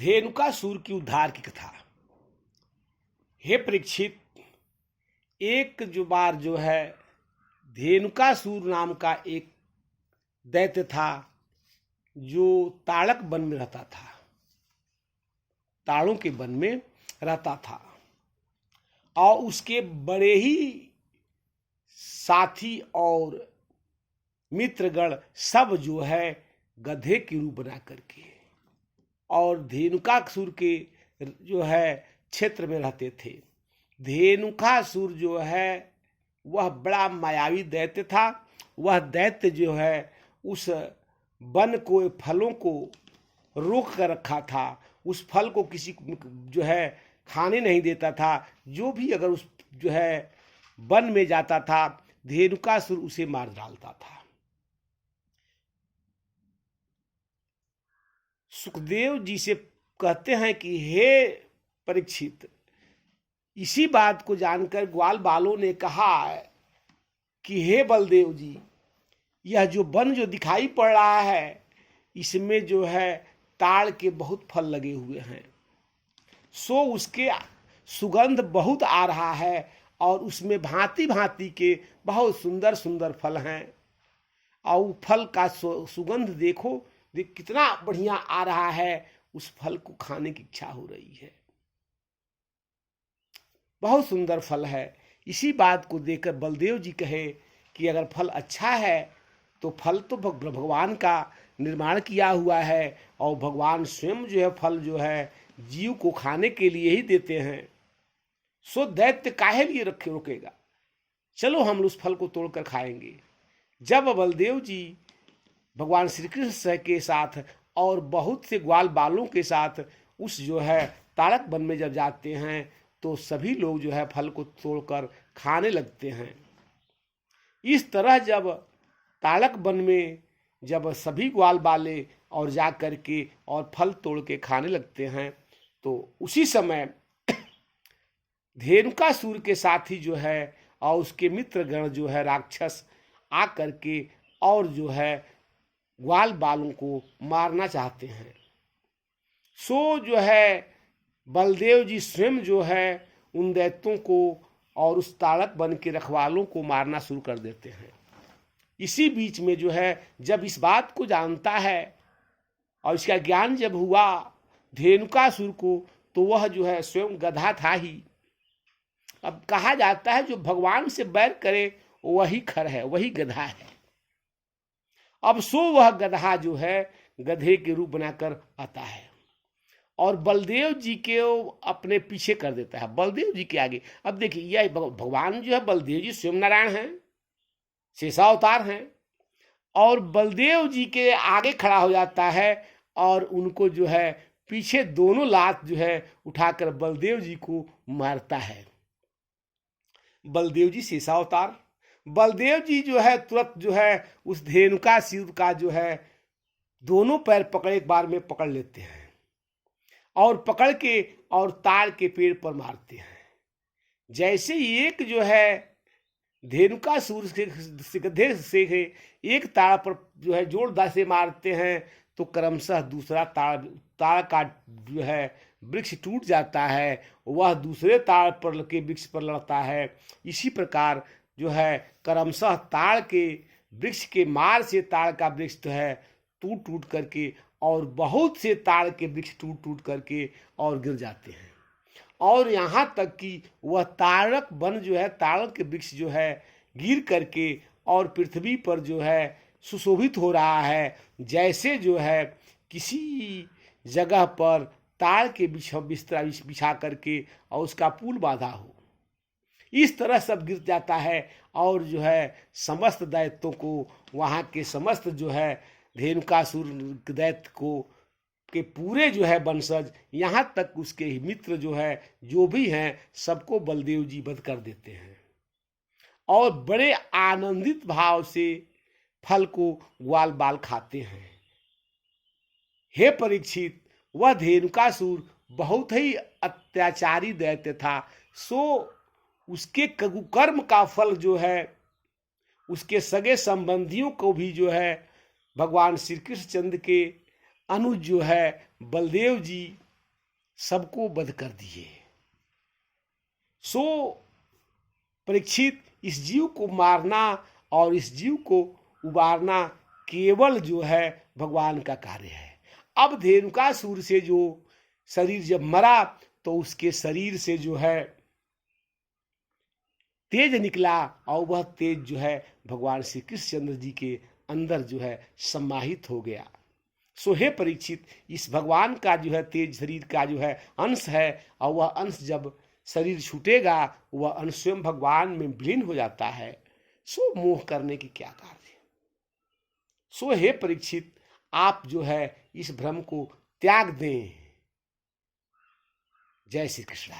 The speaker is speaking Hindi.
धेनुकासुर की उद्धार की कथा। हे परीक्षित, एक जो बार जो है धेनुकासुर नाम का एक दैत्य था जो ताड़क वन में रहता था, ताड़ों के वन में रहता था, और उसके बड़े ही साथी और मित्रगण सब जो है गधे की रूप बना करके और धेनुकासुर के जो है क्षेत्र में रहते थे। धेनुकासुर जो है वह बड़ा मायावी दैत्य था। वह दैत्य जो है उस वन को, फलों को रोक कर रखा था। उस फल को किसी जो है खाने नहीं देता था। जो भी अगर उस जो है वन में जाता था, धेनुकासुर उसे मार डालता था। सुखदेव जी से कहते हैं कि हे परीक्षित, इसी बात को जानकर ग्वाल बालों ने कहा कि हे बलदेव जी, यह जो वन जो दिखाई पड़ रहा है इसमें जो है ताड़ के बहुत फल लगे हुए हैं, सो उसके सुगंध बहुत आ रहा है और उसमें भांति भांति के बहुत सुंदर सुंदर फल हैं। और फल का सुगंध देखो कितना बढ़िया आ रहा है। उस फल को खाने की इच्छा हो रही है। बहुत सुंदर फल है। इसी बात को देखकर बलदेव जी कहे कि अगर फल अच्छा है तो फल तो भगवान का निर्माण किया हुआ है और भगवान स्वयं जो है फल जो है जीव को खाने के लिए ही देते हैं। सो दैत्य काहे लिए रोकेगा, चलो हम उस फल को तोड़कर खाएंगे। जब बलदेव जी भगवान श्री कृष्ण के साथ और बहुत से ग्वाल बालों के साथ उस जो है ताड़क वन में जब जाते हैं तो सभी लोग जो है फल को तोड़कर खाने लगते हैं। इस तरह जब ताड़क वन में जब सभी ग्वाल बाले और जा कर के और फल तोड़ के खाने लगते हैं तो उसी समय धेनुकासुर के साथी जो है और उसके मित्रगण जो है राक्षस आ करके और जो है ग्वाल बालों को मारना चाहते हैं। सो जो है बलदेव जी स्वयं जो है उन दैत्यों को और उस ताड़क वन के रखवालों को मारना शुरू कर देते हैं। इसी बीच में जो है जब इस बात को जानता है और इसका ज्ञान जब हुआ धेनुकासुर को, तो वह जो है स्वयं गधा था ही। अब कहा जाता है जो भगवान से बैर करे वही खर है, वही गधा है। अब सो वह गधा जो है गधे के रूप बनाकर आता है और बलदेव जी के अपने पीछे कर देता है, बलदेव जी के आगे। अब देखिए यह भगवान जो है बलदेव जी स्वयं नारायण हैं, शेषावतार हैं, और बलदेव जी के आगे खड़ा हो जाता है और उनको जो है पीछे दोनों लात जो है उठाकर बलदेव जी को मारता है। बलदेव जी शेषावतार, बलदेव जी जो है तुरंत जो है उस धेनुकासुर का जो है दोनों पैर पकड़ एक बार में पकड़ लेते हैं और पकड़ के और ताड़ के पेड़ पर मारते हैं। जैसे एक जो है धेनुकासुर से गधे से एक ताड़ पर जो है जोरदार से मारते हैं तो क्रमशः दूसरा ताड़ का जो है वृक्ष टूट जाता है, वह दूसरे ताड़ पर के वृक्ष पर लड़ता है। इसी प्रकार जो है क्रमशः ताड़ के वृक्ष के मार से ताड़ का वृक्ष जो है टूट टूट करके और बहुत से ताड़ के वृक्ष टूट टूट करके और गिर जाते हैं। और यहाँ तक कि वह ताड़क वन जो है ताड़ के वृक्ष जो है गिर करके और पृथ्वी पर जो है सुशोभित हो रहा है, जैसे जो है किसी जगह पर ताड़ के बिस्तरा बिछा करके और उसका पुल बांधा हो। इस तरह सब गिर जाता है और जो है समस्त दैत्यों को, वहाँ के समस्त जो है धेनुकासुर दैत्य को के पूरे जो है वंशज, यहाँ तक उसके मित्र जो है जो भी हैं सबको बलदेव जी वध कर देते हैं और बड़े आनंदित भाव से फल को ग्वाल बाल खाते हैं। हे परीक्षित, वह धेनुकासुर बहुत ही अत्याचारी दैत्य था। सो उसके कर्म का फल जो है उसके सगे संबंधियों को भी जो है भगवान श्री कृष्णचंद्र के अनुज जो है बलदेव जी सबको वध कर दिए। सो परीक्षित, इस जीव को मारना और इस जीव को उबारना केवल जो है भगवान का कार्य है। अब धेनुकासुर से जो शरीर जब मरा तो उसके शरीर से जो है तेज निकला और वह तेज जो है भगवान श्री कृष्णचंद्र जी के अंदर जो है समाहित हो गया। सो हे परीक्षित, इस भगवान का जो है तेज शरीर का जो है अंश है और वह अंश जब शरीर छूटेगा वह अंश स्वयं भगवान में विलीन हो जाता है। सो मोह करने की क्या कार्य। सो हे परीक्षित, आप जो है इस भ्रम को त्याग दें। जय श्री कृष्ण।